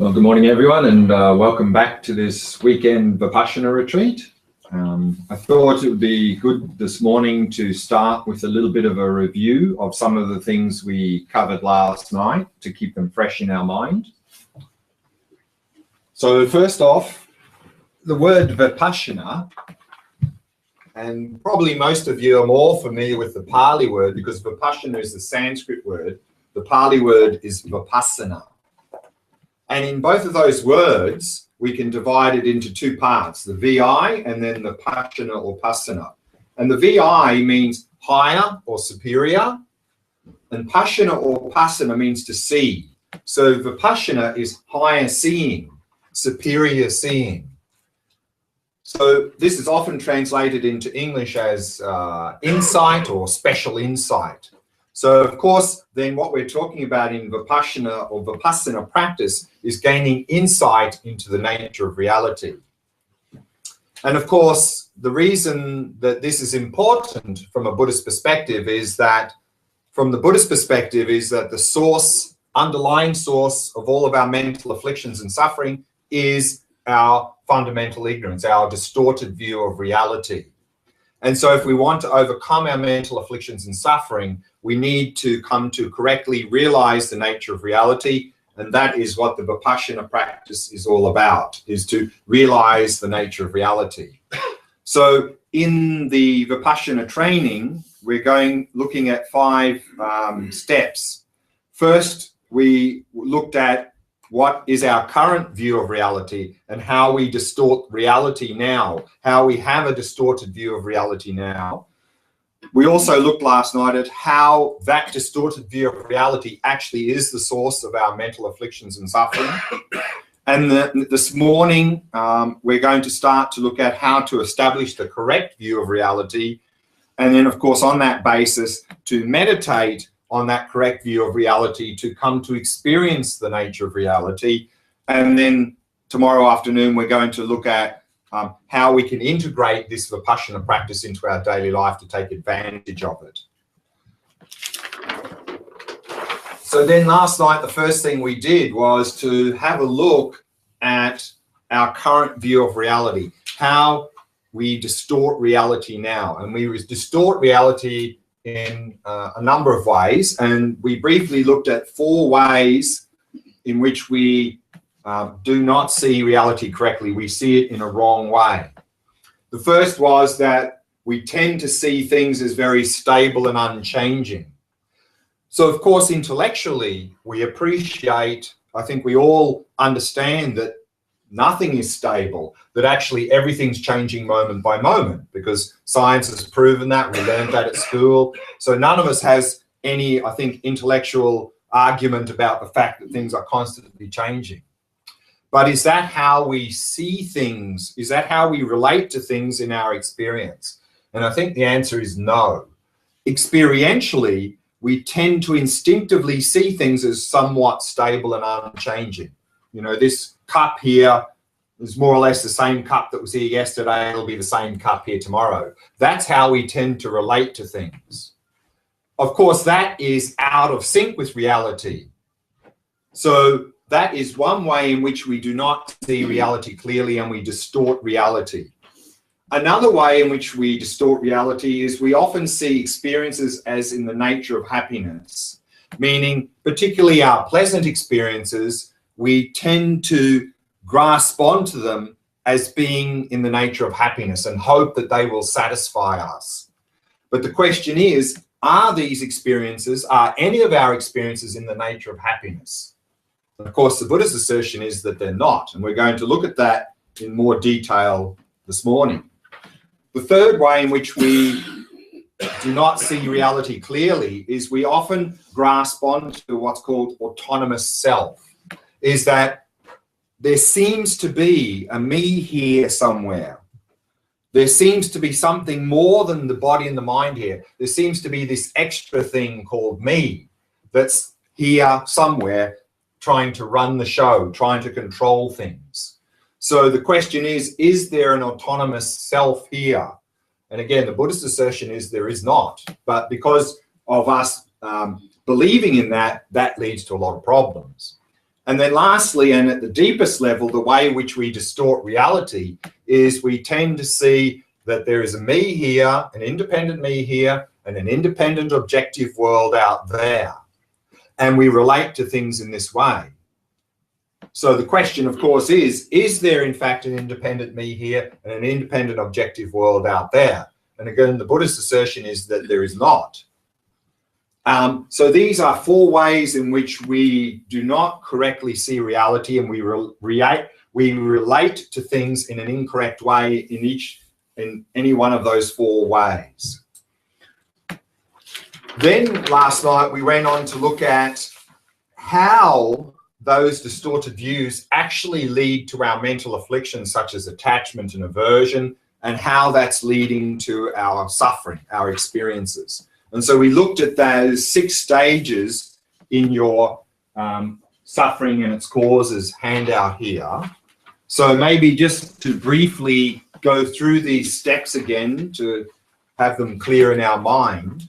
Well, good morning, everyone, and welcome back to this weekend Vipashyana retreat. I thought it would be good this morning to start with a little bit of a review of some of the things we covered last night to keep them fresh in our mind. So first off, the word Vipashyana, and probably most of you are more familiar with the Pali word because Vipashyana is the Sanskrit word. The Pali word is Vipassana. And in both of those words, we can divide it into two parts, the VI and then the Pashyana or Pasana. And the VI means higher or superior, and Pashyana or Pasana means to see. So Vipashyana is higher seeing, superior seeing. So this is often translated into English as insight or special insight. So of course, then what we're talking about in Vipashyana or Vipassana practice is gaining insight into the nature of reality. And of course, the reason that this is important from a Buddhist perspective is that, the source, underlying source of all of our mental afflictions and suffering is our fundamental ignorance, our distorted view of reality. And so if we want to overcome our mental afflictions and suffering, we need to come to correctly realize the nature of reality. And that is what the Vipashyana practice is all about, is to realize the nature of reality. So in the Vipassana training, we're looking at 5 steps. First, we looked at what is our current view of reality and how we distort reality now, how we have a distorted view of reality now. We also looked last night at how that distorted view of reality actually is the source of our mental afflictions and suffering. And this morning, we're going to start to look at how to establish the correct view of reality. And then, of course, on that basis, to meditate on that correct view of reality, to come to experience the nature of reality. And then tomorrow afternoon, we're going to look at how we can integrate this Vipassana practice into our daily life to take advantage of it. So then last night, the first thing we did was to have a look at our current view of reality, how we distort reality now. And we distort reality in a number of ways, and we briefly looked at 4 ways in which we do not see reality correctly. We see it in a wrong way. The first was that we tend to see things as very stable and unchanging. So of course, intellectually, we appreciate, I think we all understand that nothing is stable, that actually everything's changing moment by moment, because science has proven that. We learned that at school. So none of us has any, I think, intellectual argument about the fact that things are constantly changing. But is that how we see things? Is that how we relate to things in our experience? And I think the answer is no. Experientially, we tend to instinctively see things as somewhat stable and unchanging. You know, this cup here is more or less the same cup that was here yesterday. It'll be the same cup here tomorrow. That's how we tend to relate to things. Of course, that is out of sync with reality. So that is one way in which we do not see reality clearly and we distort reality. Another way in which we distort reality is we often see experiences as in the nature of happiness, meaning particularly our pleasant experiences, we tend to grasp onto them as being in the nature of happiness and hope that they will satisfy us. But the question is, are any of our experiences in the nature of happiness? And of course, the Buddha's assertion is that they're not, and we're going to look at that in more detail this morning. The third way in which we do not see reality clearly is we often grasp onto what's called autonomous self. Is that there seems to be a me here somewhere. There seems to be something more than the body and the mind here. There seems to be this extra thing called me that's here somewhere trying to run the show, trying to control things. So the question is there an autonomous self here? And again, the Buddhist assertion is there is not. But because of us believing in that, that leads to a lot of problems. And then lastly, and at the deepest level, the way in which we distort reality is we tend to see that there is a me here, an independent me here, and an independent objective world out there. And we relate to things in this way. So the question, of course, is there in fact an independent me here and an independent objective world out there? And again, the Buddhist assertion is that there is not. So these are 4 ways in which we do not correctly see reality, and we relate to things in an incorrect way in any one of those 4 ways. Then last night we went on to look at how those distorted views actually lead to our mental afflictions such as attachment and aversion, and how that's leading to our suffering, our experiences. And so we looked at those 6 stages in your suffering and its causes handout here. So maybe just to briefly go through these steps again to have them clear in our mind.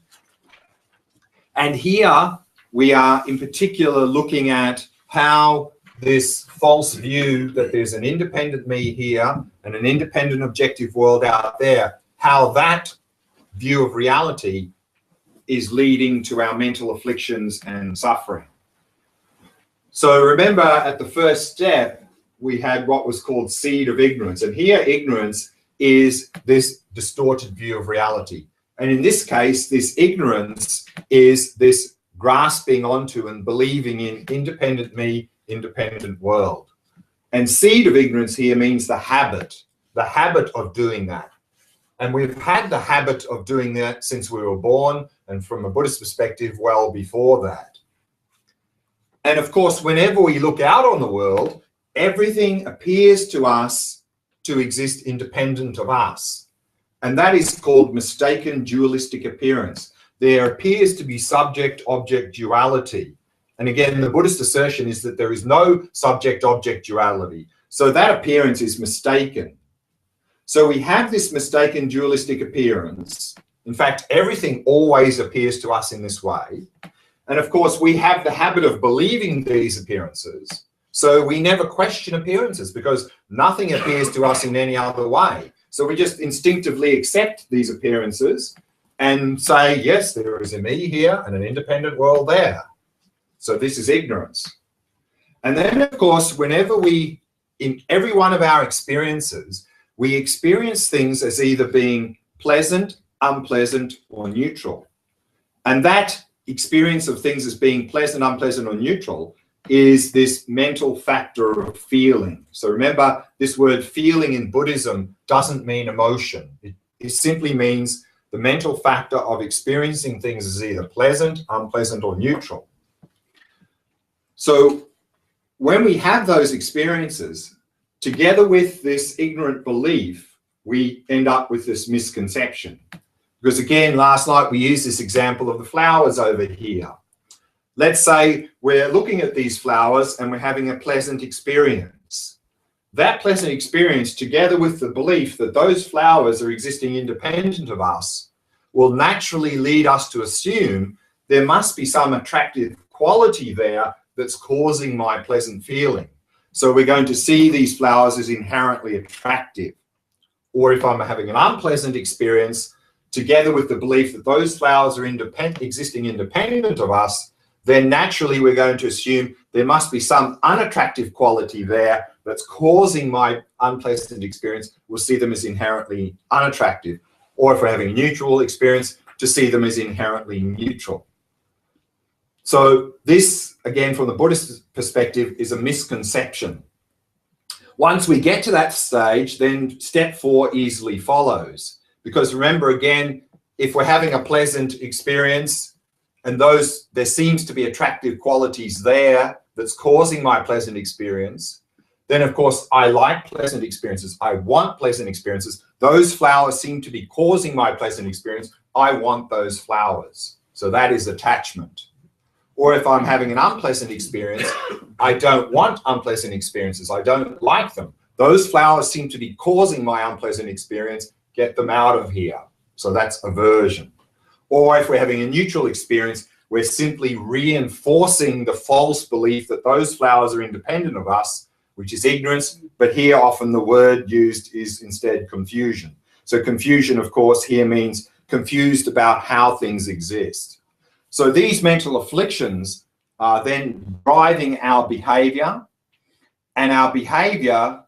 And here we are in particular looking at how this false view that there's an independent me here and an independent objective world out there, how that view of reality is leading to our mental afflictions and suffering. So remember, at the first step, we had what was called seed of ignorance. And here ignorance is this distorted view of reality. And in this case, this ignorance is this grasping onto and believing in independent me, independent world. And seed of ignorance here means the habit of doing that. And we've had the habit of doing that since we were born, and from a Buddhist perspective, well before that. And of course, whenever we look out on the world, everything appears to us to exist independent of us. And that is called mistaken dualistic appearance. There appears to be subject-object duality. And again, the Buddhist assertion is that there is no subject-object duality. So that appearance is mistaken. So we have this mistaken dualistic appearance. In fact, everything always appears to us in this way. And of course, we have the habit of believing these appearances. So we never question appearances because nothing appears to us in any other way. So we just instinctively accept these appearances and say, yes, there is a me here and an independent world there. So this is ignorance. And then, of course, whenever in every one of our experiences, we experience things as either being pleasant, unpleasant, or neutral. And that experience of things as being pleasant, unpleasant, or neutral is this mental factor of feeling. So remember, this word feeling in Buddhism doesn't mean emotion. It simply means the mental factor of experiencing things as either pleasant, unpleasant, or neutral. So when we have those experiences, together with this ignorant belief, we end up with this misconception. Because again, last night we used this example of the flowers over here. Let's say we're looking at these flowers and we're having a pleasant experience. That pleasant experience, together with the belief that those flowers are existing independent of us, will naturally lead us to assume there must be some attractive quality there that's causing my pleasant feeling. So we're going to see these flowers as inherently attractive. Or if I'm having an unpleasant experience, together with the belief that those flowers are existing independent of us, then naturally we're going to assume there must be some unattractive quality there that's causing my unpleasant experience. We'll see them as inherently unattractive. Or if we're having a neutral experience, to see them as inherently neutral. So this, again, from the Buddhist perspective, is a misconception. Once we get to that stage, then step 4 easily follows. Because remember, again, if we're having a pleasant experience and there seems to be attractive qualities there that's causing my pleasant experience, then of course I like pleasant experiences. I want pleasant experiences. Those flowers seem to be causing my pleasant experience. I want those flowers. So that is attachment. Or if I'm having an unpleasant experience, I don't want unpleasant experiences. I don't like them. Those flowers seem to be causing my unpleasant experience. Get them out of here. So that's aversion. Or if we're having a neutral experience, we're simply reinforcing the false belief that those flowers are independent of us, which is ignorance, but here often the word used is instead confusion. So confusion, of course, here means confused about how things exist. So these mental afflictions are then driving our behavior, and our behavior,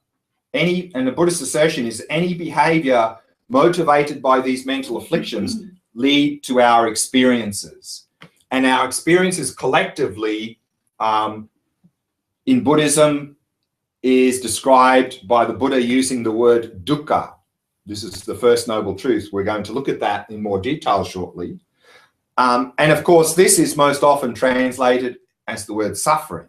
and the Buddhist assertion is any behavior motivated by these mental afflictions lead to our experiences. And our experiences collectively in Buddhism is described by the Buddha using the word dukkha. This is the first noble truth. We're going to look at that in more detail shortly. And of course, this is most often translated as the word suffering.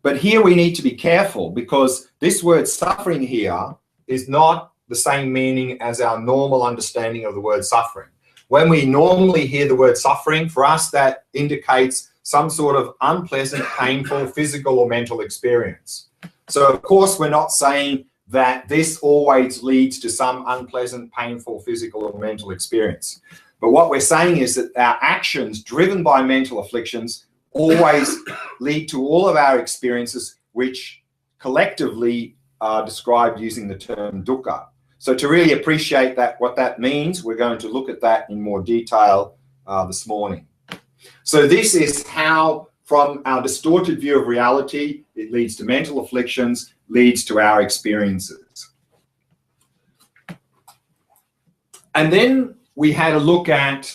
But here we need to be careful, because this word suffering here is not the same meaning as our normal understanding of the word suffering. When we normally hear the word suffering, for us that indicates some sort of unpleasant, painful, physical or mental experience. So of course we're not saying that this always leads to some unpleasant, painful, physical or mental experience. But what we're saying is that our actions driven by mental afflictions always lead to all of our experiences, which collectively are described using the term dukkha. So to really appreciate that, what that means, we're going to look at that in more detail this morning. So this is how, from our distorted view of reality, it leads to mental afflictions, leads to our experiences. And then we had a look at,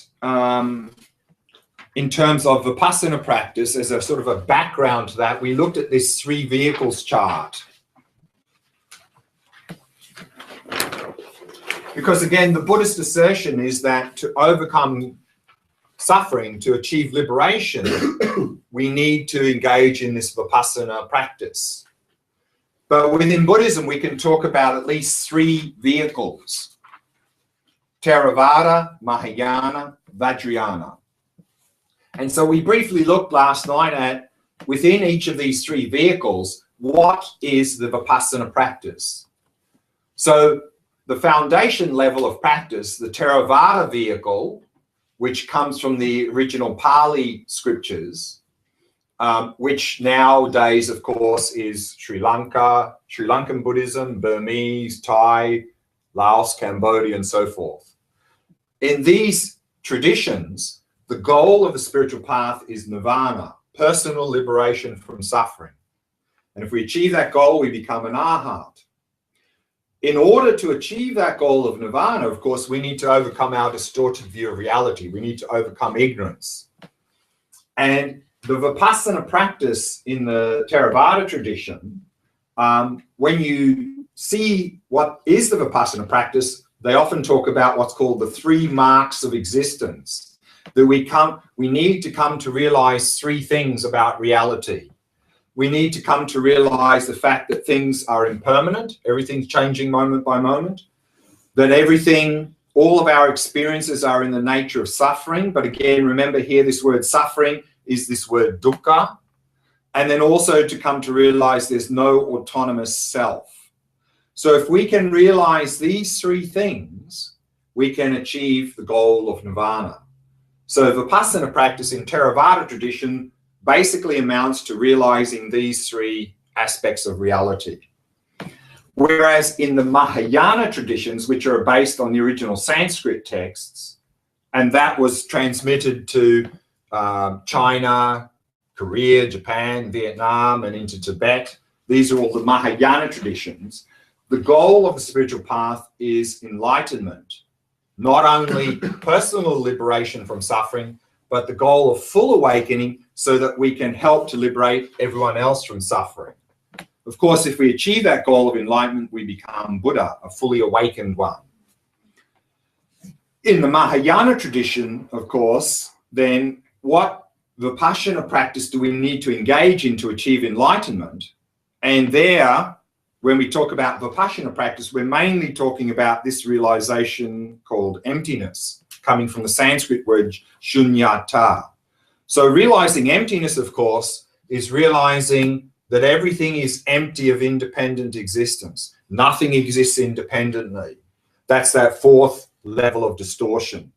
in terms of Vipassana practice, as a sort of a background to that, we looked at this 3 vehicles chart. Because again, the Buddhist assertion is that to overcome suffering, to achieve liberation, we need to engage in this Vipassana practice. But within Buddhism, we can talk about at least 3 vehicles: Theravada, Mahayana, Vajrayana. And so we briefly looked last night at, within each of these 3 vehicles, what is the Vipassana practice? So the foundation level of practice, the Theravada vehicle, which comes from the original Pali scriptures, which nowadays, of course, is Sri Lankan Buddhism, Burmese, Thai, Laos, Cambodia, and so forth. In these traditions, the goal of the spiritual path is nirvana, personal liberation from suffering. And if we achieve that goal, we become an arhat. In order to achieve that goal of nirvana, of course, we need to overcome our distorted view of reality. We need to overcome ignorance. And the Vipassana practice in the Theravada tradition, when you see what is the Vipassana practice, they often talk about what's called the 3 marks of existence. That we need to come to realize 3 things about reality. We need to come to realize the fact that things are impermanent, everything's changing moment by moment, that all of our experiences are in the nature of suffering. But again, remember here, this word suffering is this word dukkha. And then also to come to realize there's no autonomous self. So if we can realize these 3 things, we can achieve the goal of nirvana. So Vipassana practice in Theravada tradition basically amounts to realizing these 3 aspects of reality. Whereas in the Mahayana traditions, which are based on the original Sanskrit texts, and that was transmitted to China, Korea, Japan, Vietnam, and into Tibet, these are all the Mahayana traditions. The goal of the spiritual path is enlightenment, not only personal liberation from suffering, but the goal of full awakening so that we can help to liberate everyone else from suffering. Of course, if we achieve that goal of enlightenment, we become Buddha, a fully awakened one. In the Mahayana tradition, of course, then what Vipashyana practice do we need to engage in to achieve enlightenment? And there, when we talk about Vipashyana practice, we're mainly talking about this realization called emptiness, coming from the Sanskrit word shunyata. So realizing emptiness, of course, is realizing that everything is empty of independent existence. Nothing exists independently. That's that 4th level of distortion.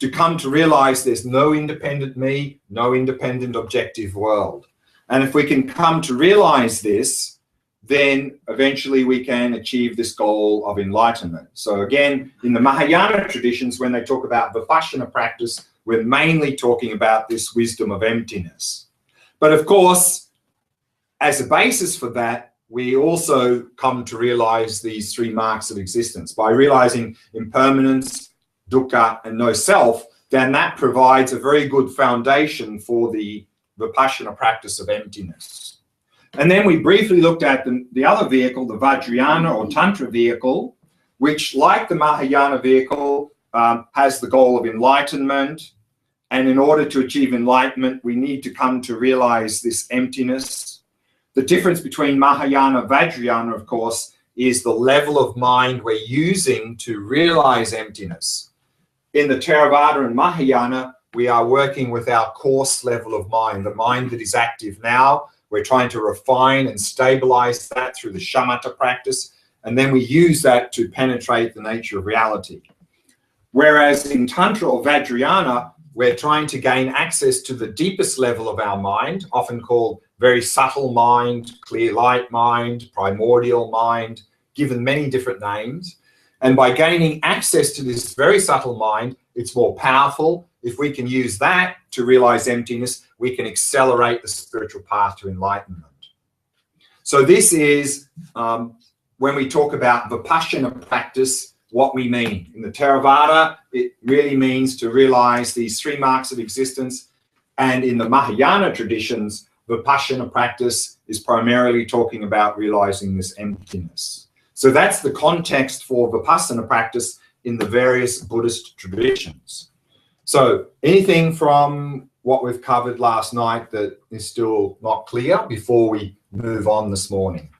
to come to realize there's no independent me, no independent objective world. And if we can come to realize this, then eventually we can achieve this goal of enlightenment. So again, in the Mahayana traditions, when they talk about Vipashyana practice, we're mainly talking about this wisdom of emptiness. But of course, as a basis for that, we also come to realize these three marks of existence. By realizing impermanence, dukkha, and no self, then that provides a very good foundation for the Vipassana practice of emptiness. And then we briefly looked at the other vehicle, the Vajrayana or Tantra vehicle, which, like the Mahayana vehicle, has the goal of enlightenment. And in order to achieve enlightenment, we need to come to realize this emptiness. The difference between Mahayana and Vajrayana, of course, is the level of mind we're using to realize emptiness. In the Theravada and Mahayana, we are working with our coarse level of mind, the mind that is active now. We're trying to refine and stabilize that through the shamatha practice, and then we use that to penetrate the nature of reality. Whereas in Tantra or Vajrayana, we're trying to gain access to the deepest level of our mind, often called very subtle mind, clear light mind, primordial mind, given many different names. And by gaining access to this very subtle mind, it's more powerful. If we can use that to realize emptiness, we can accelerate the spiritual path to enlightenment. So this is, when we talk about Vipassana practice, what we mean. In the Theravada, it really means to realize these three marks of existence. And in the Mahayana traditions, Vipassana practice is primarily talking about realizing this emptiness. So that's the context for Vipassana practice in the various Buddhist traditions. So anything from what we've covered last night that is still not clear before we move on this morning?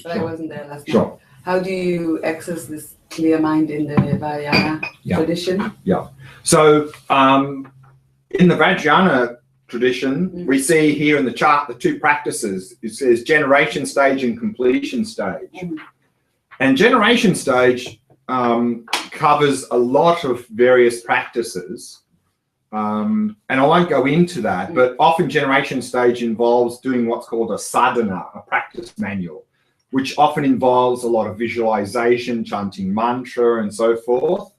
But I wasn't there last Sure. night. How do you access this clear mind in the Vajrayana tradition? Yeah. So in the Vajrayana tradition, we see here in the chart the two practices. It says generation stage and completion stage. And generation stage covers a lot of various practices. And I won't go into that, but often generation stage involves doing what's called a sadhana, a practice manual, which often involves a lot of visualization, chanting mantra, and so forth.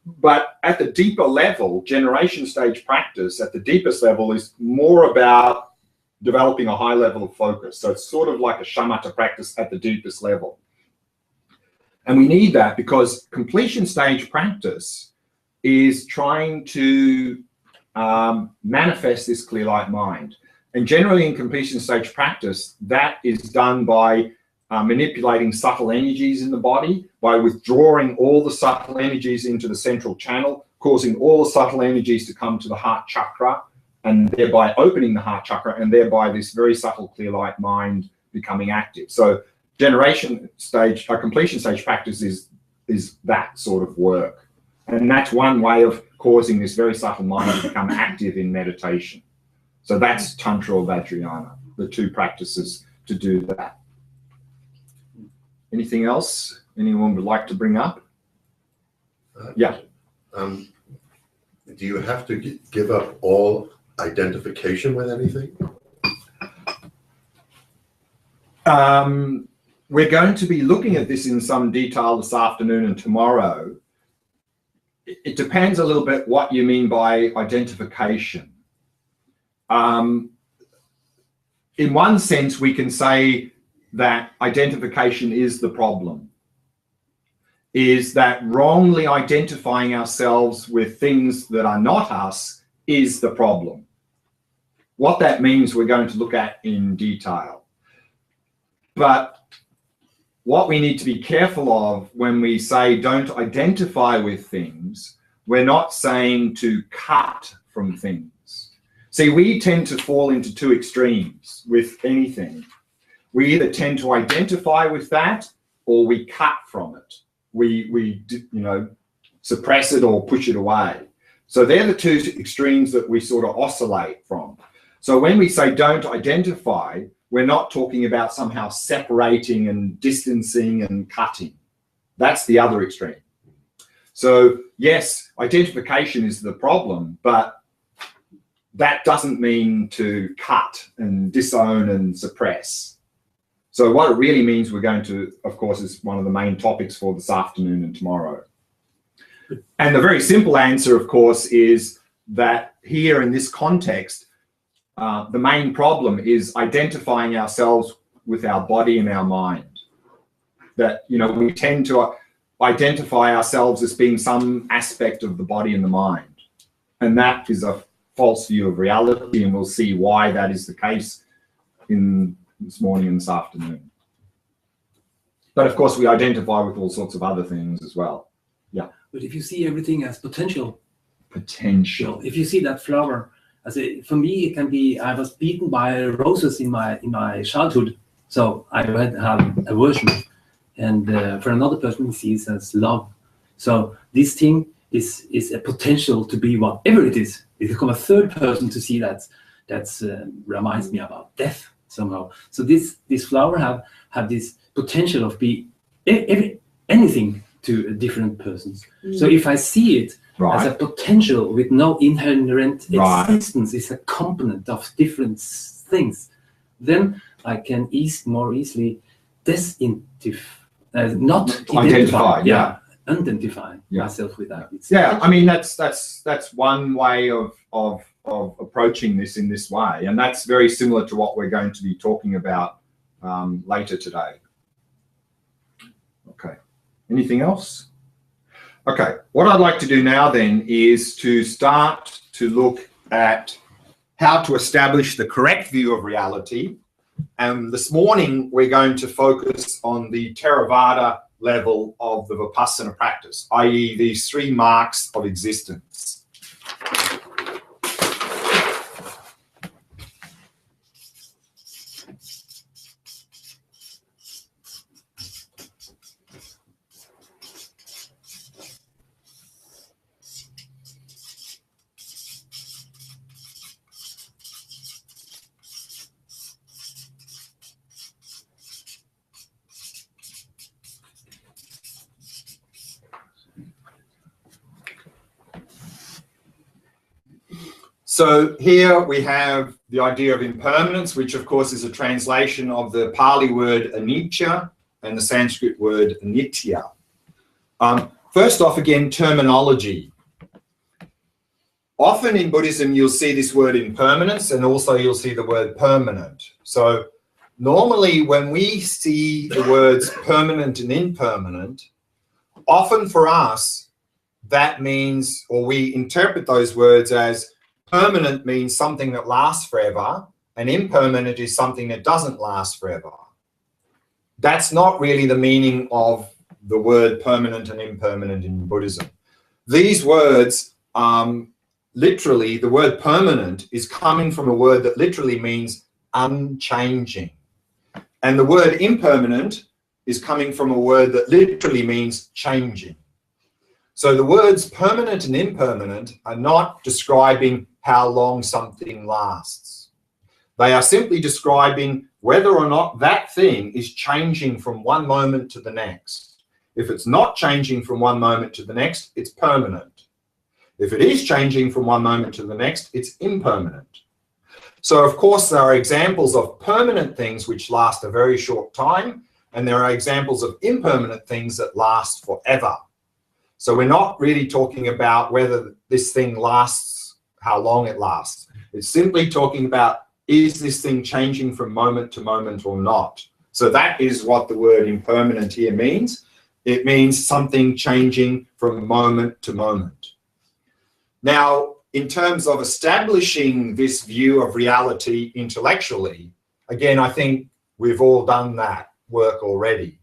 But at the deeper level, generation stage practice, at the deepest level, is more about developing a high level of focus. So it's sort of like a shamatha practice at the deepest level. And we need that because completion stage practice is trying to manifest this clear light mind. And generally in completion stage practice, that is done by manipulating subtle energies in the body, by withdrawing all the subtle energies into the central channel, causing all the subtle energies to come to the heart chakra, and thereby opening the heart chakra, and thereby this very subtle clear light mind becoming active. So generation stage, completion stage practice is that sort of work. And that's one way of causing this very subtle mind to become active in meditation. So that's Tantra or Vajrayana, the two practices to do that. Anything else anyone would like to bring up? Yeah. Do you have to give up all identification with anything? We're going to be looking at this in some detail this afternoon and tomorrow. It depends a little bit what you mean by identification. In one sense, we can say that identification is the problem, is that wrongly identifying ourselves with things that are not us is the problem. What that means, we're going to look at in detail. But what we need to be careful of when we say don't identify with things, we're not saying to cut from things. See, we tend to fall into two extremes with anything. We either tend to identify with that or we cut from it. We suppress it or push it away. So they're the two extremes that we sort of oscillate from. So when we say don't identify, we're not talking about somehow separating and distancing and cutting. That's the other extreme. So yes, identification is the problem, but that doesn't mean to cut and disown and suppress. So what it really means, we're going to, of course, is one of the main topics for this afternoon and tomorrow. And the very simple answer, of course, is that here in this context, the main problem is identifying ourselves with our body and our mind. That, you know, we tend to identify ourselves as being some aspect of the body and the mind. And that is a false view of reality, and we'll see why that is the case in this morning and this afternoon. But of course, we identify with all sorts of other things as well. Yeah. But if you see everything as potential, if you see that flower, for me, it can be, I was beaten by roses in my childhood, so I had aversion. And for another person, he sees as love. So this thing is a potential to be whatever it is. It become a third person to see that reminds me about death somehow. So this flower have this potential of be anything to different persons. So if I see it as a potential with no inherent existence, it's a component of different things, then I can more easily identify myself with that. I mean, that's one way of approaching this in this way, and that's very similar to what we're going to be talking about later today. Okay, anything else? Okay, what I'd like to do now then is to start to look at how to establish the correct view of reality. And this morning we're going to focus on the Theravada level of the Vipassana practice, i.e. these 3 marks of existence. So here we have the idea of impermanence, which of course is a translation of the Pali word anicca and the Sanskrit word nitya. First off, again, terminology. Often in Buddhism, you'll see this word impermanence, and also you'll see the word permanent. So normally when we see the words permanent and impermanent, often for us, that means, or we interpret those words as permanent means something that lasts forever, and impermanent is something that doesn't last forever. That's not really the meaning of the word permanent and impermanent in Buddhism. These words, literally, the word permanent is coming from a word that literally means unchanging. And the word impermanent is coming from a word that literally means changing. So the words permanent and impermanent are not describing how long something lasts. They are simply describing whether or not that thing is changing from one moment to the next. If it's not changing from one moment to the next, it's permanent. If it is changing from one moment to the next, it's impermanent. So of course there are examples of permanent things which last a very short time, and there are examples of impermanent things that last forever. So we're not really talking about whether this thing lasts, how long it lasts. It's simply talking about, is this thing changing from moment to moment or not? So that is what the word impermanent here means. It means something changing from moment to moment. Now, in terms of establishing this view of reality intellectually, again, I think we've all done that work already.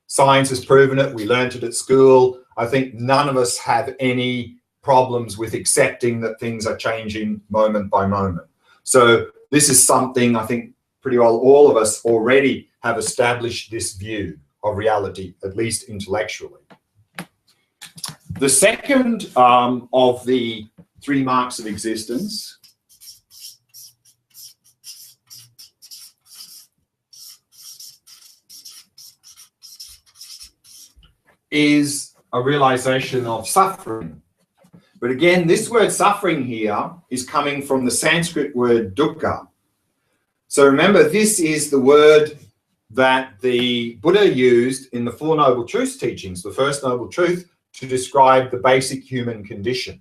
Science has proven it. We learned it at school. I think none of us have any problems with accepting that things are changing moment by moment. So this is something I think pretty well all of us already have established this view of reality, at least intellectually. The second of the 3 marks of existence is a realization of suffering. But again, this word suffering here is coming from the Sanskrit word dukkha. So remember, this is the word that the Buddha used in the Four Noble Truths teachings, the first noble truth, to describe the basic human condition.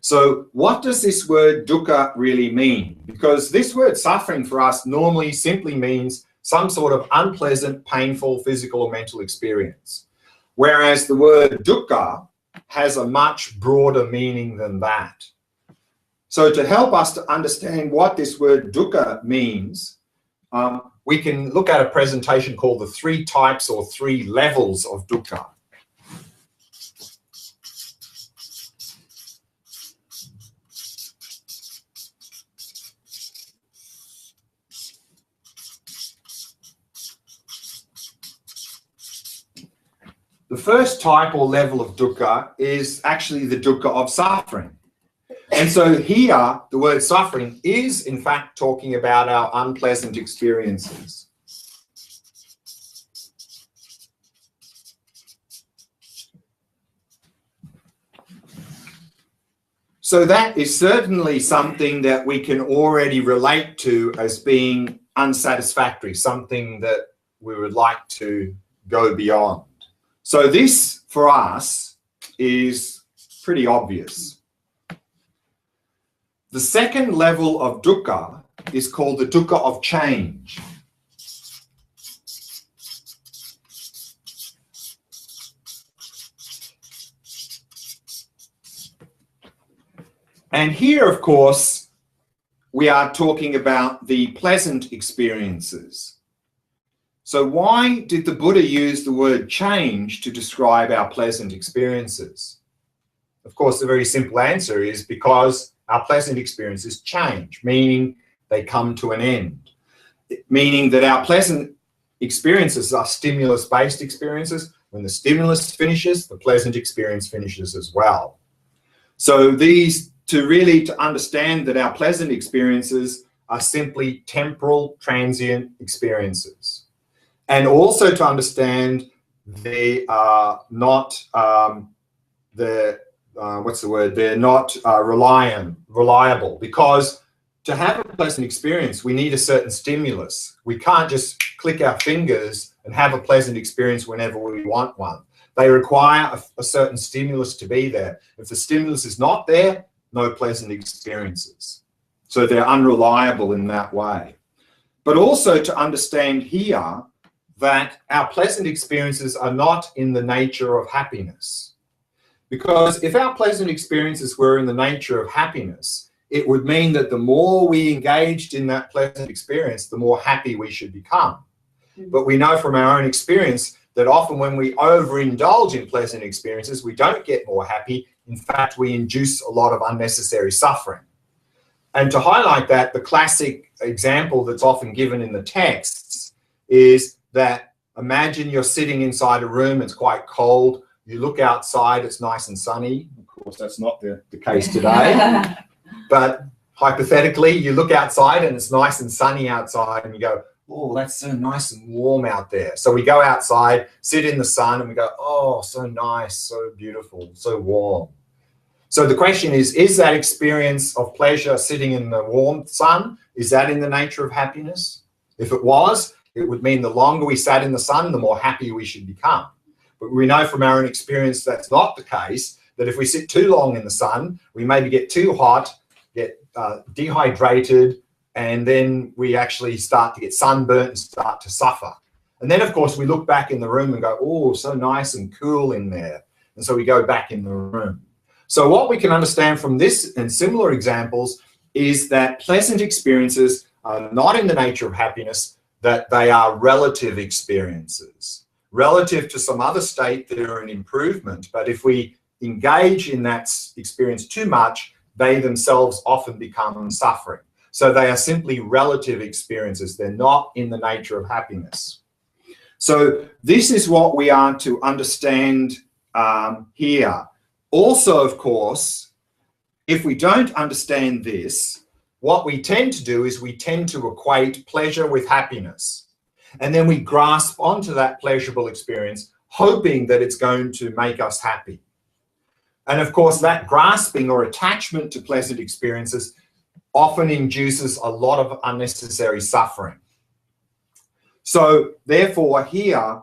So what does this word dukkha really mean? Because this word suffering for us normally simply means some sort of unpleasant, painful physical or mental experience. Whereas the word dukkha has a much broader meaning than that. So to help us to understand what this word dukkha means, we can look at a presentation called the 3 types or 3 levels of dukkha. The first type or level of dukkha is actually the dukkha of suffering. And so here, the word suffering is in fact talking about our unpleasant experiences. So that is certainly something that we can already relate to as being unsatisfactory, something that we would like to go beyond. So this, for us, is pretty obvious. The second level of dukkha is called the dukkha of change. And here, of course, we are talking about the pleasant experiences. So why did the Buddha use the word change to describe our pleasant experiences? Of course, the very simple answer is because our pleasant experiences change, meaning they come to an end. Meaning that our pleasant experiences are stimulus-based experiences. When the stimulus finishes, the pleasant experience finishes as well. So these, to understand that our pleasant experiences are simply temporal, transient experiences. And also to understand they are not they're not reliable, because to have a pleasant experience, we need a certain stimulus. We can't just click our fingers and have a pleasant experience whenever we want one. They require a certain stimulus to be there. If the stimulus is not there, no pleasant experiences. So they're unreliable in that way. But also to understand here that our pleasant experiences are not in the nature of happiness. Because if our pleasant experiences were in the nature of happiness, it would mean that the more we engaged in that pleasant experience, the more happy we should become. But we know from our own experience that often when we overindulge in pleasant experiences, we don't get more happy. In fact, we induce a lot of unnecessary suffering. And to highlight that, the classic example that's often given in the texts is that imagine you're sitting inside a room, it's quite cold. You look outside, it's nice and sunny. Of course, that's not the case today. But hypothetically, you look outside and it's nice and sunny outside and you go, oh, that's so nice and warm out there. So we go outside, sit in the sun and we go, oh, so nice, so beautiful, so warm. So the question is that experience of pleasure sitting in the warm sun, is that in the nature of happiness? If it was, it would mean the longer we sat in the sun, the more happy we should become. But we know from our own experience that's not the case, that if we sit too long in the sun, we maybe get too hot, get dehydrated, and then we actually start to get sunburnt and start to suffer. And then, of course, we look back in the room and go, oh, so nice and cool in there. And so we go back in the room. So what we can understand from this and similar examples is that pleasant experiences are not in the nature of happiness, that they are relative experiences. Relative to some other state, they're an improvement. But if we engage in that experience too much, they themselves often become suffering. So they are simply relative experiences. They're not in the nature of happiness. So this is what we are to understand here. Also, of course, if we don't understand this, what we tend to do is we tend to equate pleasure with happiness. And then we grasp onto that pleasurable experience hoping that it's going to make us happy. And of course, that grasping or attachment to pleasant experiences often induces a lot of unnecessary suffering. So therefore here,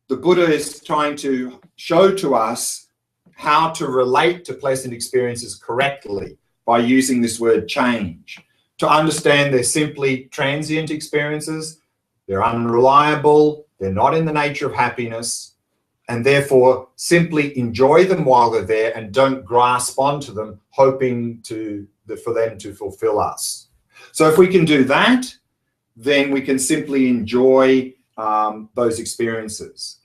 the Buddha is trying to show to us how to relate to pleasant experiences correctly by using this word change. To understand they're simply transient experiences, they're unreliable, they're not in the nature of happiness, and therefore simply enjoy them while they're there and don't grasp onto them, hoping for them to fulfill us. So if we can do that, then we can simply enjoy those experiences.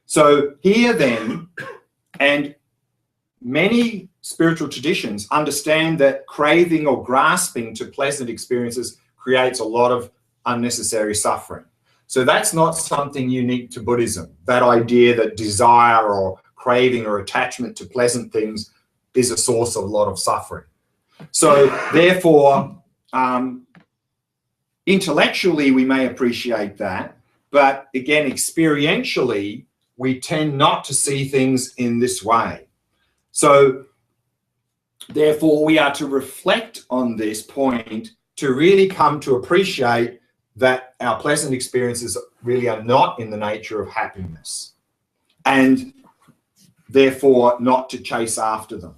So here then, and many spiritual traditions understand that craving or grasping to pleasant experiences creates a lot of unnecessary suffering. So that's not something unique to Buddhism, that idea that desire or craving or attachment to pleasant things is a source of a lot of suffering. So therefore, intellectually we may appreciate that, but again, experientially, we tend not to see things in this way. So therefore, we are to reflect on this point to really come to appreciate that our pleasant experiences really are not in the nature of happiness, and therefore not to chase after them.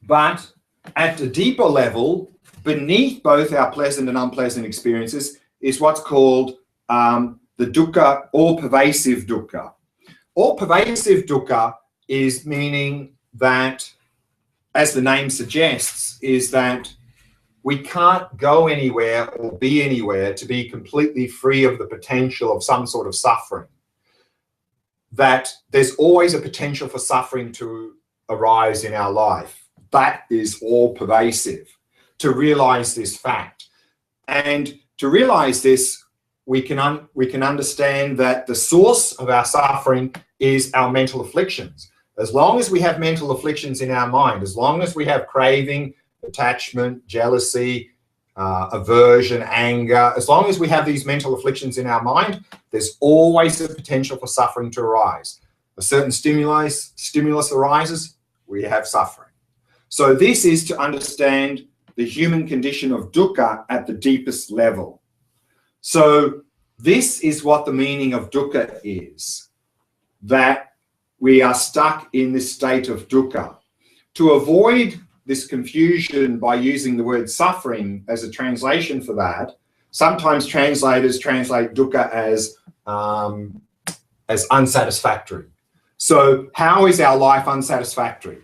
But at a deeper level, beneath both our pleasant and unpleasant experiences is what's called the dukkha, all-pervasive dukkha. All-pervasive dukkha is meaning that, as the name suggests, is that we can't go anywhere or be anywhere to be completely free of the potential of some sort of suffering. That there's always a potential for suffering to arise in our life. That is all-pervasive. To realize this fact, and to realize this, we can understand that the source of our suffering is our mental afflictions. As long as we have mental afflictions in our mind, as long as we have craving, attachment, jealousy, aversion, anger, as long as we have these mental afflictions in our mind, there's always a potential for suffering to arise. A certain stimulus arises, we have suffering. So this is to understand the human condition of dukkha at the deepest level. So this is what the meaning of dukkha is, that we are stuck in this state of dukkha. To avoid this confusion by using the word suffering as a translation for that, sometimes translators translate dukkha as unsatisfactory. So how is our life unsatisfactory?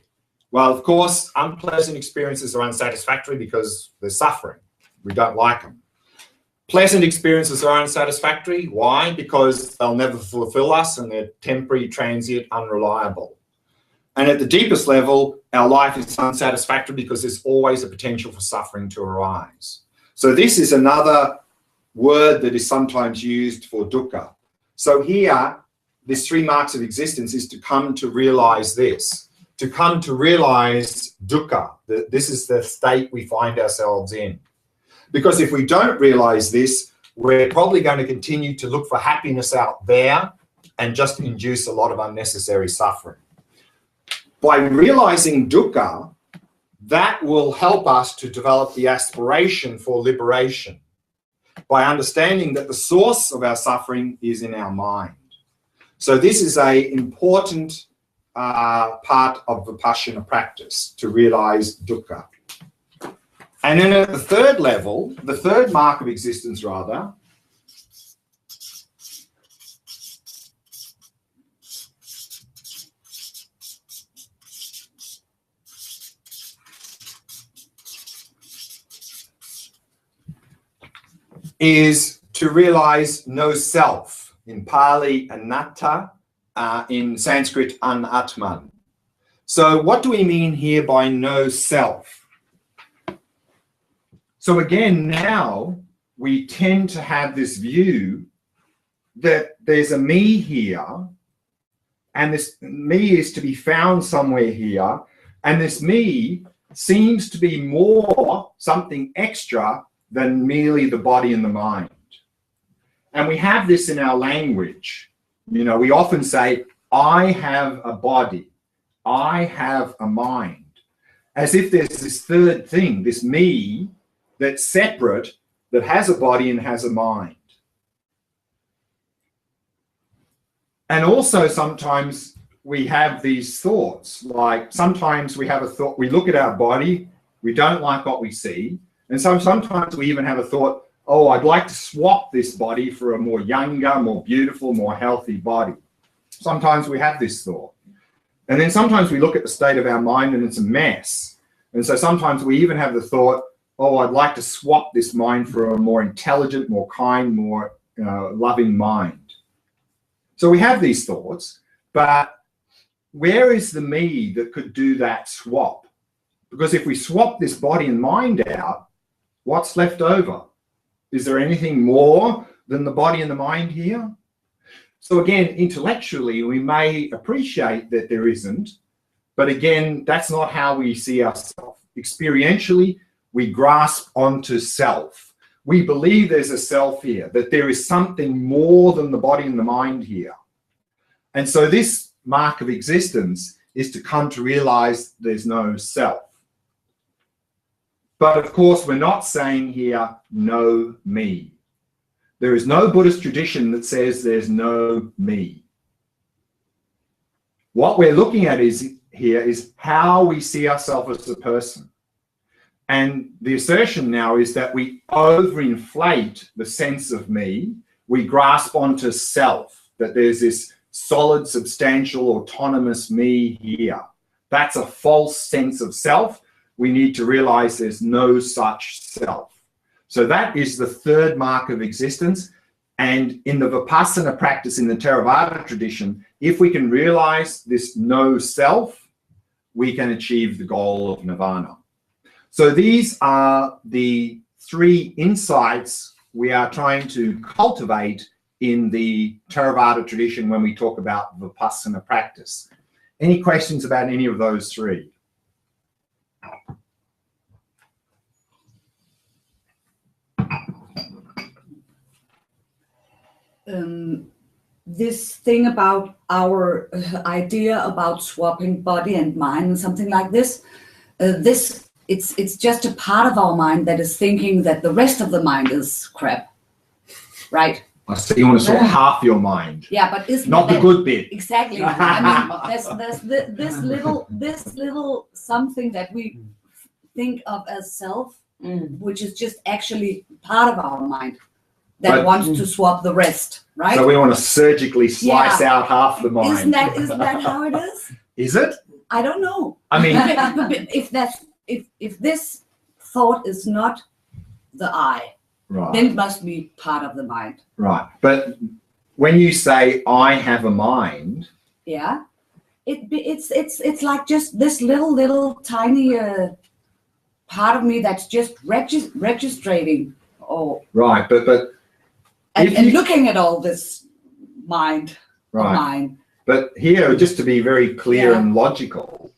Well, of course, unpleasant experiences are unsatisfactory because they're suffering. We don't like them. Pleasant experiences are unsatisfactory. Why? Because they'll never fulfill us and they're temporary, transient, unreliable. And at the deepest level, our life is unsatisfactory because there's always a potential for suffering to arise. So this is another word that is sometimes used for dukkha. So here, this 3 marks of existence is to come to realize this. To come to realize dukkha, that this is the state we find ourselves in. Because if we don't realize this, we're probably going to continue to look for happiness out there and just induce a lot of unnecessary suffering. By realizing dukkha, that will help us to develop the aspiration for liberation by understanding that the source of our suffering is in our mind. So this is an important part of Vipashyana practice, to realize dukkha. And then at the third level, the third mark of existence rather, is to realize no self. In Pali, anatta, in Sanskrit, anatman. So what do we mean here by no self? So again, now we tend to have this view that there's a me here, and this me is to be found somewhere here, and this me seems to be more something extra than merely the body and the mind. And we have this in our language. You know, we often say, I have a body, I have a mind, as if there's this third thing, this me, that's separate, that has a body and has a mind. And also sometimes we have these thoughts, like sometimes we have a thought, we look at our body, we don't like what we see, and so sometimes we even have a thought, oh, I'd like to swap this body for a more younger, more beautiful, more healthy body. Sometimes we have this thought. And then sometimes we look at the state of our mind and it's a mess. And so sometimes we even have the thought, oh, I'd like to swap this mind for a more intelligent, more kind, more loving mind. So we have these thoughts, but where is the me that could do that swap? Because if we swap this body and mind out, what's left over? Is there anything more than the body and the mind here? So again, intellectually, we may appreciate that there isn't, but again, that's not how we see ourselves. Experientially, we grasp onto self. We believe there's a self here, that there is something more than the body and the mind here. And so this mark of existence is to come to realize there's no self. But of course, we're not saying here, no me. There is no Buddhist tradition that says there's no me. What we're looking at here is how we see ourselves as a person. And the assertion now is that we overinflate the sense of me. We grasp onto self, that there's this solid, substantial, autonomous me here. That's a false sense of self. We need to realize there's no such self. So that is the third mark of existence. And in the Vipassana practice in the Theravada tradition, if we can realize this no self, we can achieve the goal of nirvana. So these are the three insights we are trying to cultivate in the Theravada tradition when we talk about Vipassana practice. Any questions about any of those three? This thing about our idea about swapping body and mind and something like this, it's just a part of our mind that is thinking that the rest of the mind is crap, right? So you want to swap half your mind. Yeah, but isn't not that, the good bit. Exactly. I mean, there's this little something that we think of as self, which is just actually part of our mind that wants to swap the rest, right? So we want to surgically slice out half the mind. Isn't that how it is? Is it? I don't know. I mean, if this thought is not the I, right, then it must be part of the mind. Right. But when you say I have a mind, yeah, it's like just this little tiny part of me that's just registering. Oh, right. But and looking at all this mind, right. Mind. But here, just to be very clear and logical,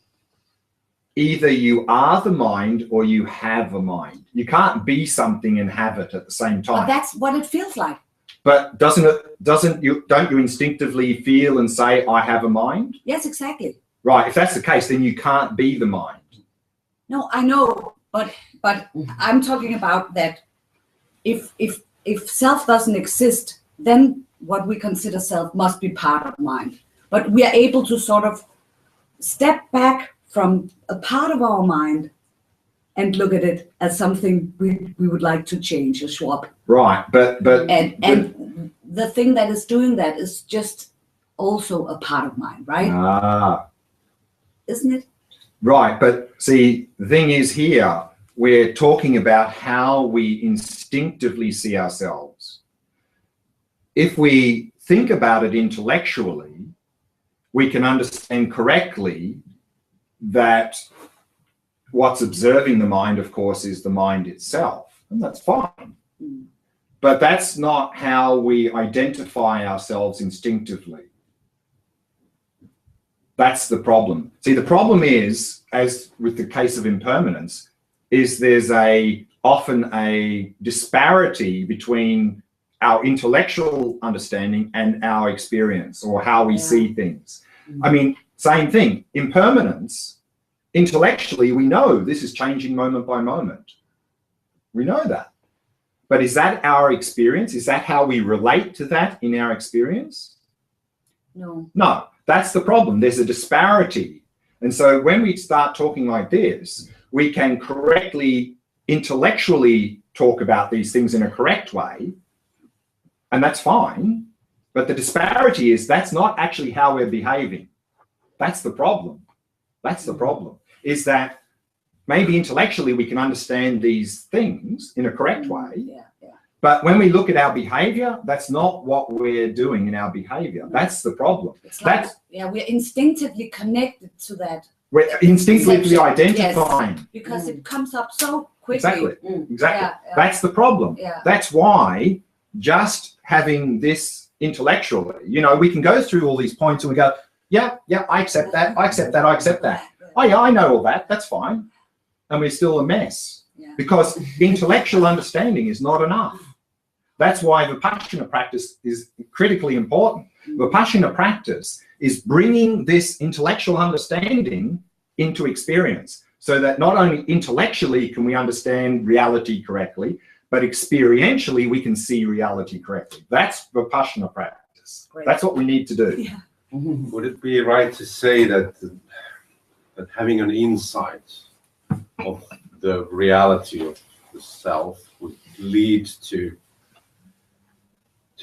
either you are the mind or you have a mind. You can't be something and have it at the same time. But that's what it feels like. But don't you instinctively feel and say, I have a mind? Yes, exactly. Right. If that's the case, then you can't be the mind. No, I know, but I'm talking about that if self doesn't exist, then what we consider self must be part of mind. But we are able to sort of step back from a part of our mind and look at it as something we would like to change or swap. Right, but and the thing that is doing that is just also a part of mind, right? Ah. Isn't it? Right, but see, the thing is here, we're talking about how we instinctively see ourselves. If we think about it intellectually, we can understand correctly that what's observing the mind, of course, is the mind itself, and that's fine. But that's not how we identify ourselves instinctively. That's the problem. See, the problem is, as with the case of impermanence, is there's often a disparity between our intellectual understanding and our experience, or how we see things. I mean, same thing, impermanence, intellectually, we know this is changing moment by moment. We know that. But is that our experience? Is that how we relate to that in our experience? No. No, that's the problem. There's a disparity. And so when we start talking like this, we can correctly, intellectually talk about these things in a correct way, and that's fine. But the disparity is that's not actually how we're behaving. That's the problem. That's the problem, is that maybe intellectually we can understand these things in a correct way, but when we look at our behavior, that's not what we're doing in our behavior. That's the problem. Like, we're instinctively connected to that. We're instinctively identifying. Because it comes up so quickly. Exactly, exactly. That's the problem. That's why just having this intellectually, you know, we can go through all these points and we go, yeah, I accept that, I accept that, I accept that. Oh yeah, I know all that, that's fine. And we're still a mess because intellectual understanding is not enough. That's why Vipassana practice is critically important. Vipassana practice is bringing this intellectual understanding into experience, so that not only intellectually can we understand reality correctly, but experientially we can see reality correctly. That's Vipassana practice. Great. That's what we need to do. Yeah. Would it be right to say that having an insight of the reality of the self would lead to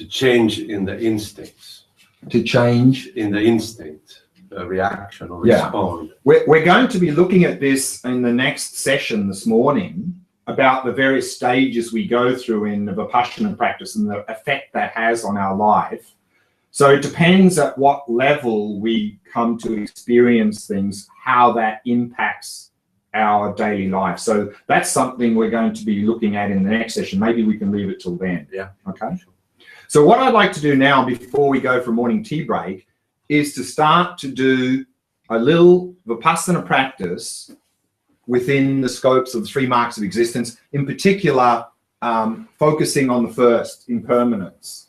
change in the instincts? To change in the instinct, the reaction or respond. We're going to be looking at this in the next session this morning, about the various stages we go through in the Vipassana practice and the effect that has on our life. So it depends at what level we come to experience things, how that impacts our daily life. So that's something we're going to be looking at in the next session. Maybe we can leave it till then. Yeah. Okay. So what I'd like to do now, before we go for morning tea break, is to start to do a little Vipassana practice within the scopes of the 3 marks of existence, in particular, focusing on the first, impermanence.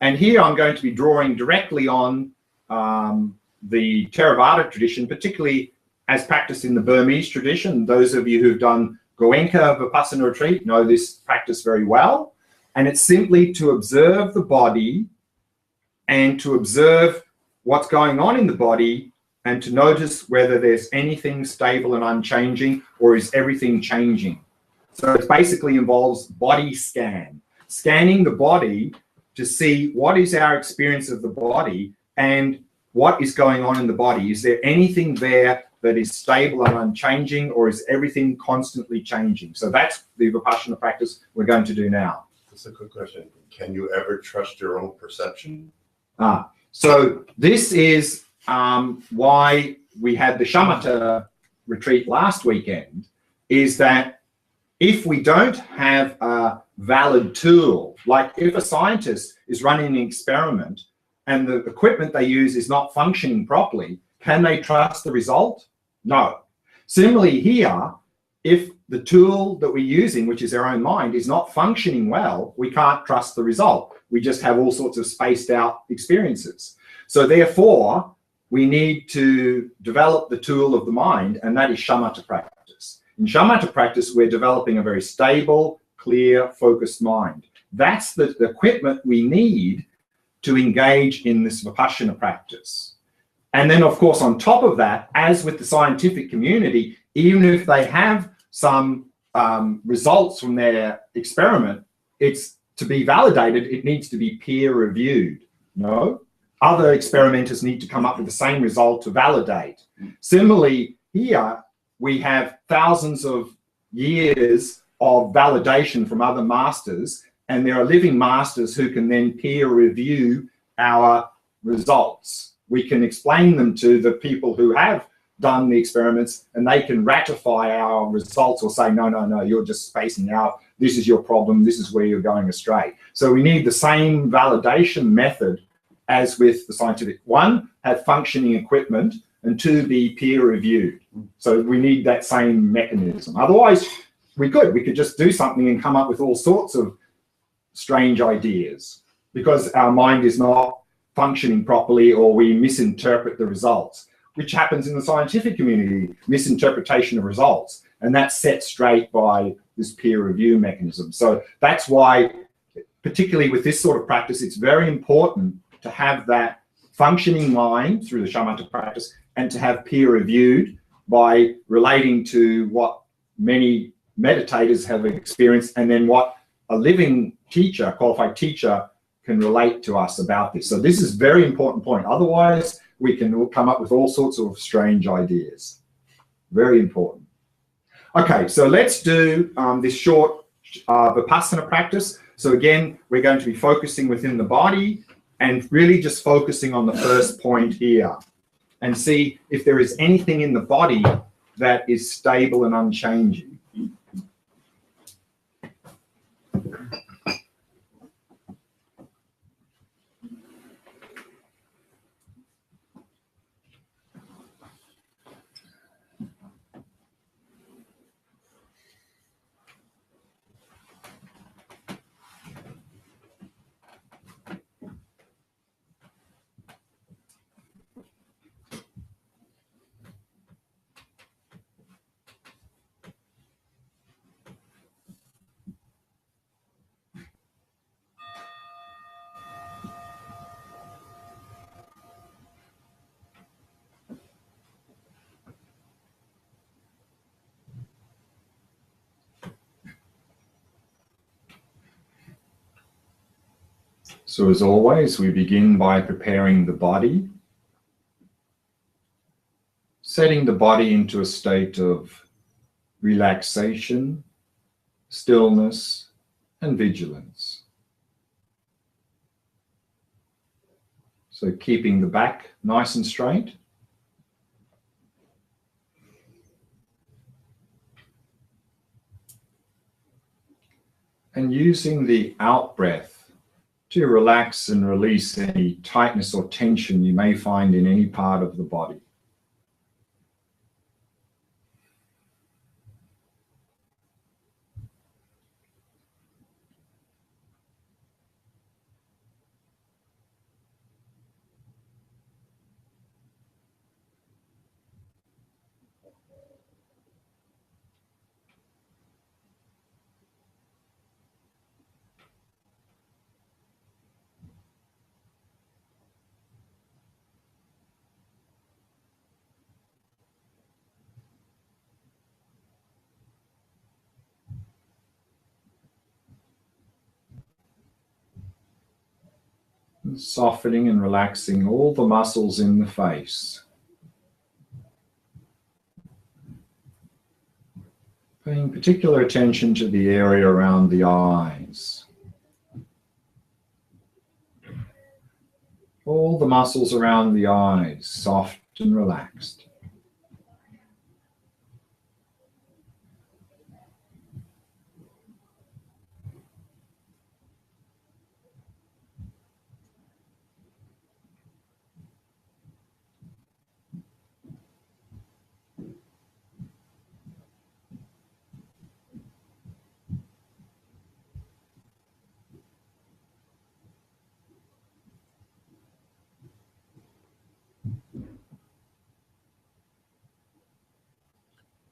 And here I'm going to be drawing directly on the Theravada tradition, particularly as practiced in the Burmese tradition. Those of you who've done Goenka Vipassana retreat know this practice very well. And it's simply to observe the body and to observe what's going on in the body and to notice whether there's anything stable and unchanging, or is everything changing. So it basically involves body scan, scanning the body to see what is our experience of the body and what is going on in the body. Is there anything there that is stable and unchanging, or is everything constantly changing? So that's the Vipassana practice we're going to do now. That's a good question. Can you ever trust your own perception? So this is why we had the shamatha retreat last weekend, is that if we don't have a valid tool, like if a scientist is running an experiment and the equipment they use is not functioning properly, can they trust the result? No. Similarly here, if the tool that we're using, which is our own mind, is not functioning well, we can't trust the result. We just have all sorts of spaced out experiences. So therefore, we need to develop the tool of the mind, and that is shamatha practice. In shamatha practice, we're developing a very stable, clear, focused mind. That's the equipment we need to engage in this Vipassana practice. And then, of course, on top of that, as with the scientific community, even if they have some results from their experiment, it's to be validated, it needs to be peer reviewed. No? Other experimenters need to come up with the same result to validate. Similarly, here we have thousands of years of validation from other masters, and there are living masters who can then peer review our results. We can explain them to the people who have done the experiments, and they can ratify our results or say, no, you're just spacing out. This is your problem. This is where you're going astray. So we need the same validation method as with the scientific. One, have functioning equipment, and two, be peer reviewed. So we need that same mechanism. Otherwise, we could just do something and come up with all sorts of strange ideas because our mind is not functioning properly, or we misinterpret the results, which happens in the scientific community, misinterpretation of results, and that's set straight by this peer review mechanism. So that's why, particularly with this sort of practice, it's very important to have that functioning mind through the shamatha practice and to have peer reviewed by relating to what many meditators have experienced and then what a living teacher, qualified teacher, can relate to us about this. So this is a very important point. Otherwise, we can come up with all sorts of strange ideas. Very important. Okay, so let's do this short Vipassana practice. So again, we're going to be focusing within the body and really just focusing on the first point here and see if there is anything in the body that is stable and unchanging. So as always, we begin by preparing the body, setting the body into a state of relaxation, stillness, and vigilance. So keeping the back nice and straight. And using the out breath to relax and release any tightness or tension you may find in any part of the body. Softening and relaxing all the muscles in the face. Paying particular attention to the area around the eyes. All the muscles around the eyes, soft and relaxed.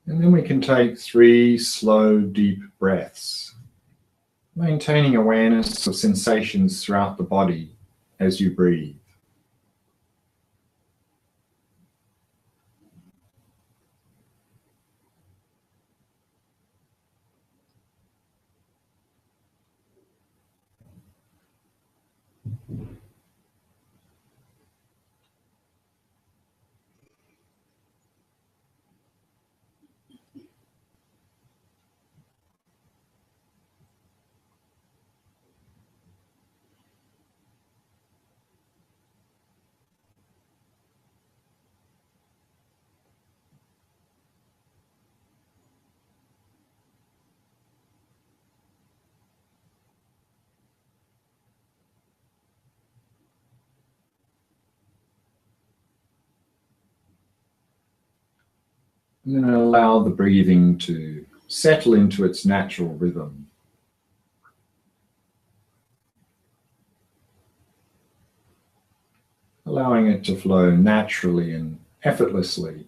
And then we can take 3 slow, deep breaths, maintaining awareness of sensations throughout the body as you breathe. And then allow the breathing to settle into its natural rhythm. Allowing it to flow naturally and effortlessly.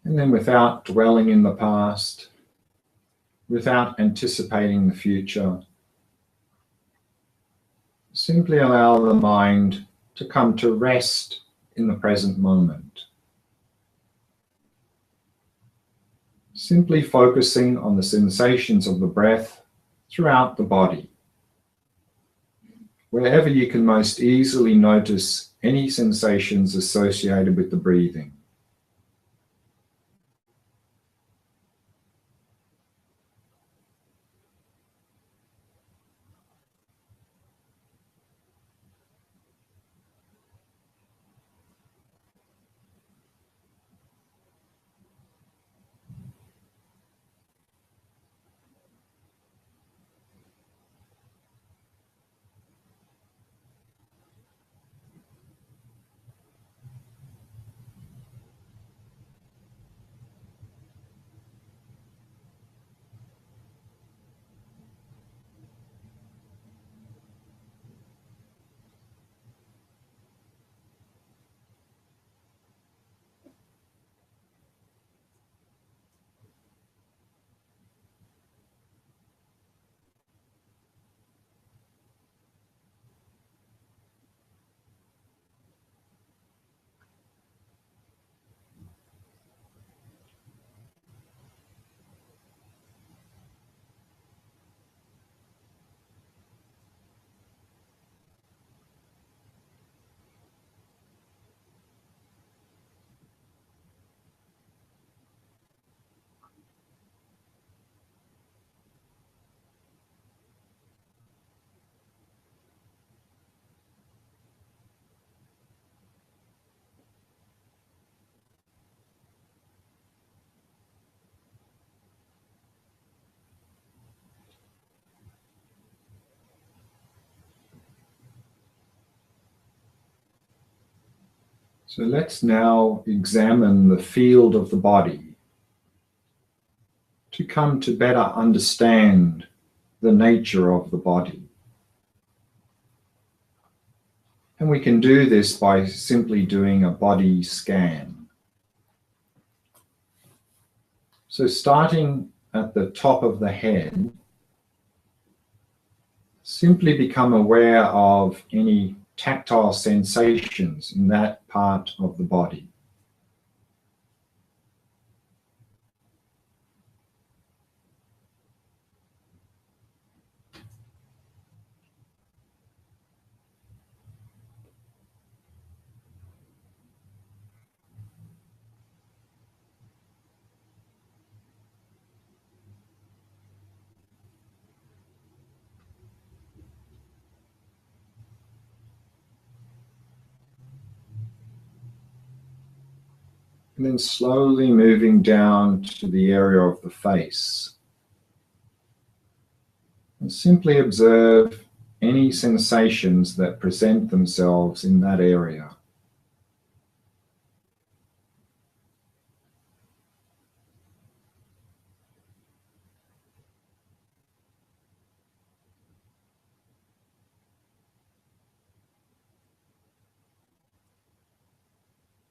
And then without dwelling in the past, without anticipating the future, simply allow the mind to come to rest in the present moment. Simply focusing on the sensations of the breath throughout the body. Wherever you can most easily notice any sensations associated with the breathing. So let's now examine the field of the body to come to better understand the nature of the body. And we can do this by simply doing a body scan. So starting at the top of the head, simply become aware of any tactile sensations in that part of the body. And then slowly moving down to the area of the face. And simply observe any sensations that present themselves in that area.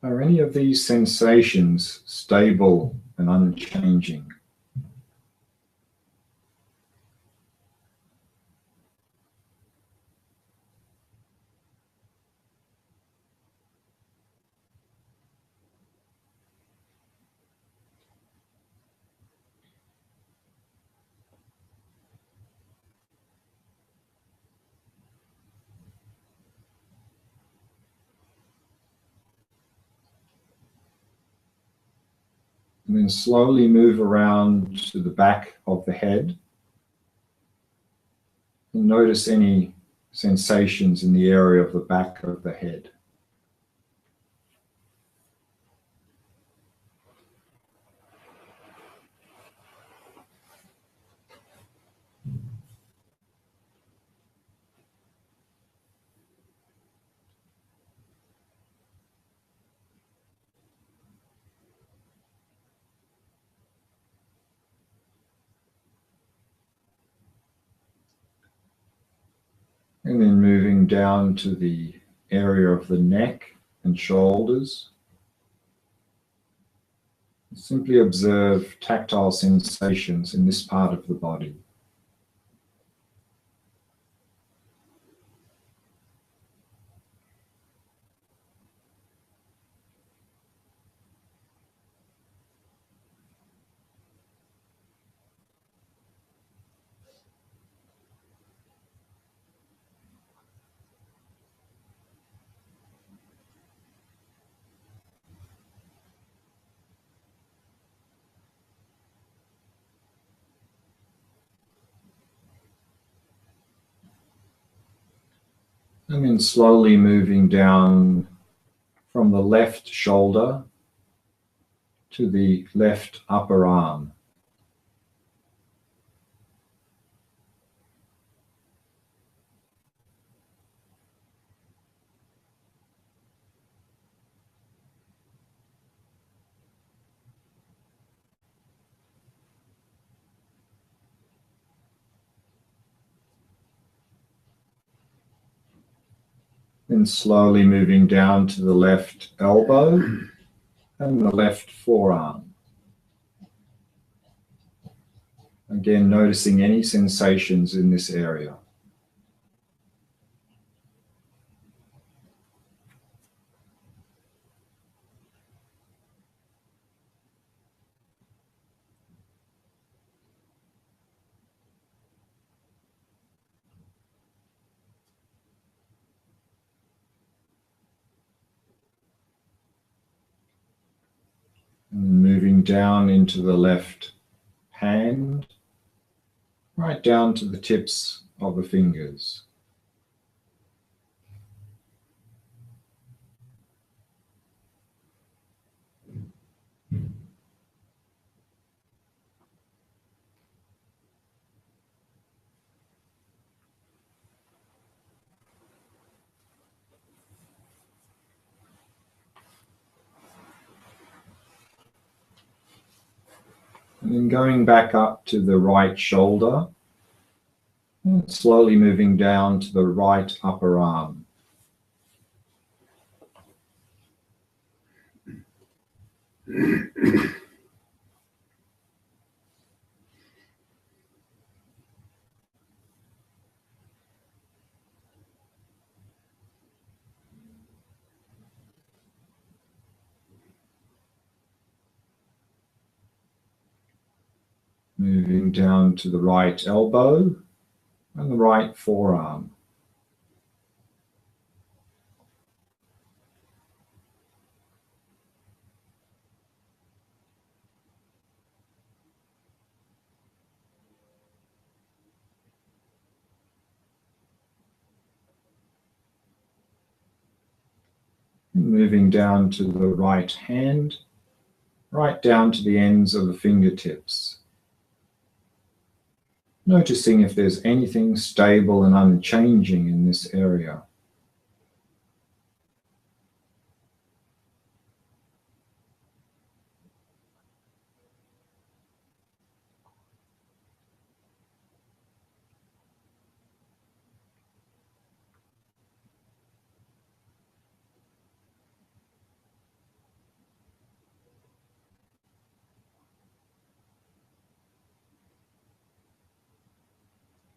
Are any of these sensations stable and unchanging? And then slowly move around to the back of the head. And notice any sensations in the area of the back of the head. And then moving down to the area of the neck and shoulders. Simply observe tactile sensations in this part of the body. And then slowly moving down from the left shoulder to the left upper arm. Then slowly moving down to the left elbow and the left forearm. Again, noticing any sensations in this area. And moving down into the left hand, right down to the tips of the fingers. And then going back up to the right shoulder, and slowly moving down to the right upper arm. Moving down to the right elbow and the right forearm. Moving down to the right hand, right down to the ends of the fingertips. Noticing if there's anything stable and unchanging in this area.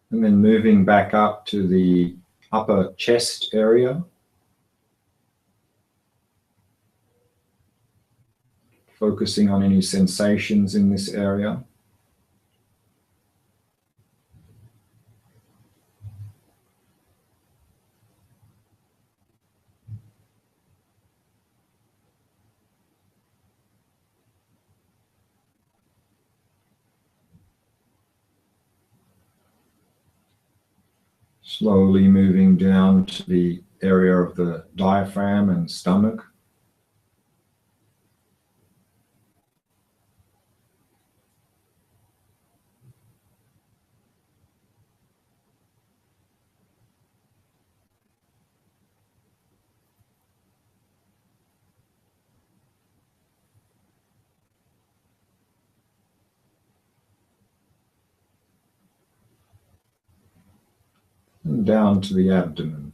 And then moving back up to the upper chest area. Focusing on any sensations in this area. Slowly moving down to the area of the diaphragm and stomach. And down to the abdomen.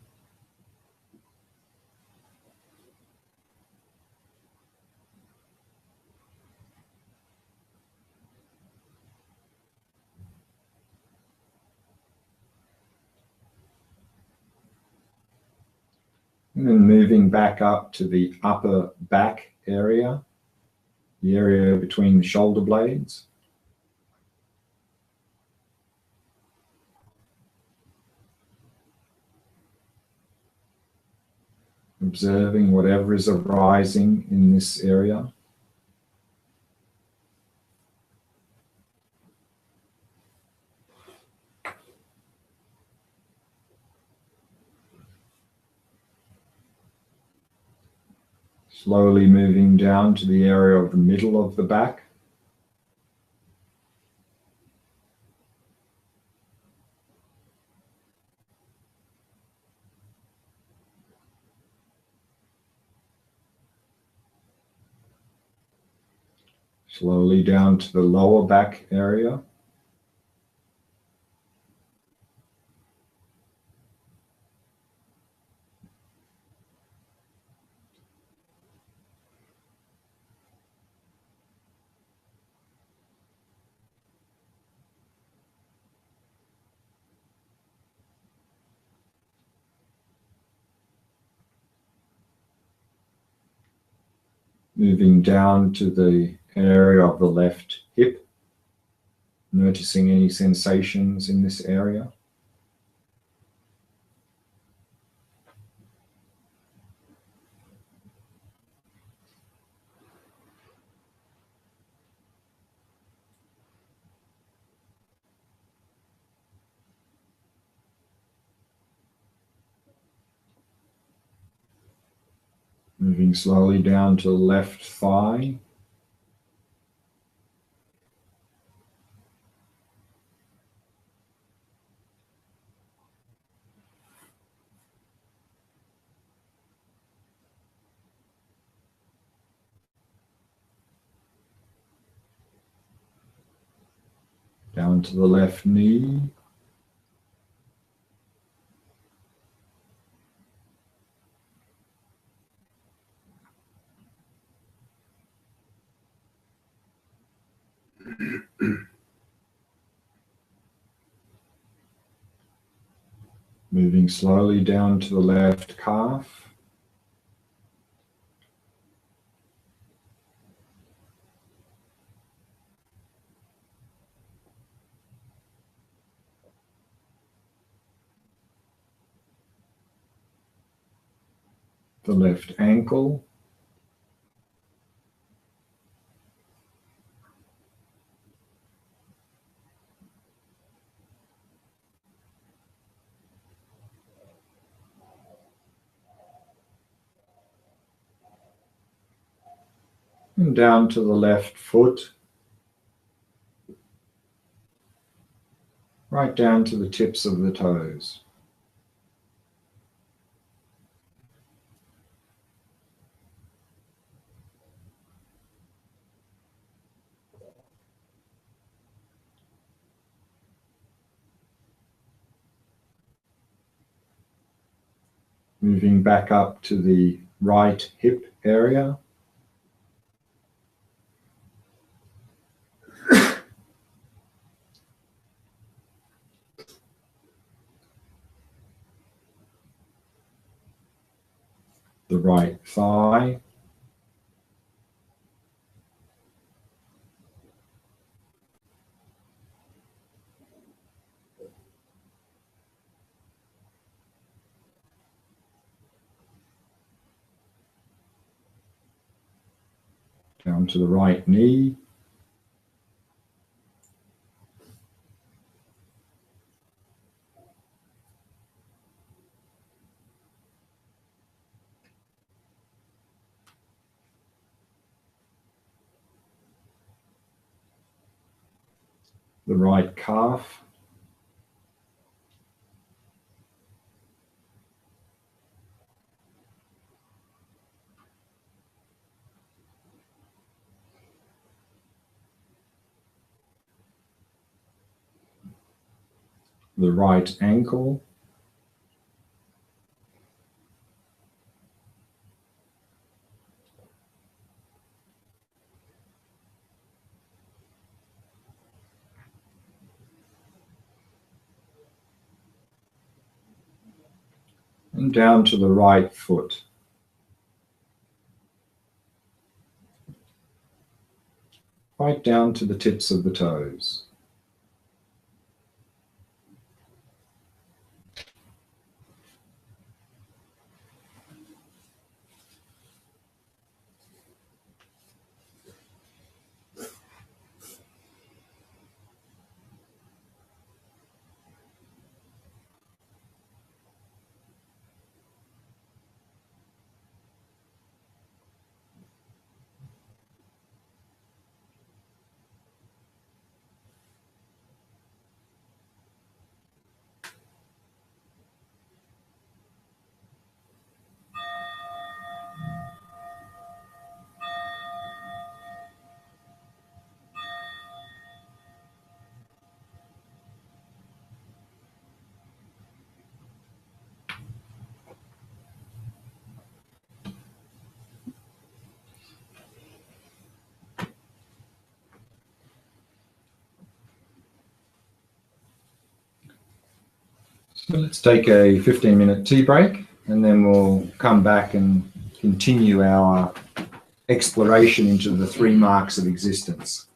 And then moving back up to the upper back area, the area between the shoulder blades. Observing whatever is arising in this area. Slowly moving down to the area of the middle of the back. Slowly down to the lower back area. Moving down to the area of the left hip, noticing any sensations in this area. Moving slowly down to the left thigh. Down to the left knee. Moving slowly down to the left calf. The left ankle. And down to the left foot. Right down to the tips of the toes. Moving back up to the right hip area. The right thigh. Down to the right knee. the right calf, the right ankle, and down to the right foot. Right down to the tips of the toes. So let's take a 15-minute tea break, and then we'll come back and continue our exploration into the 3 marks of existence.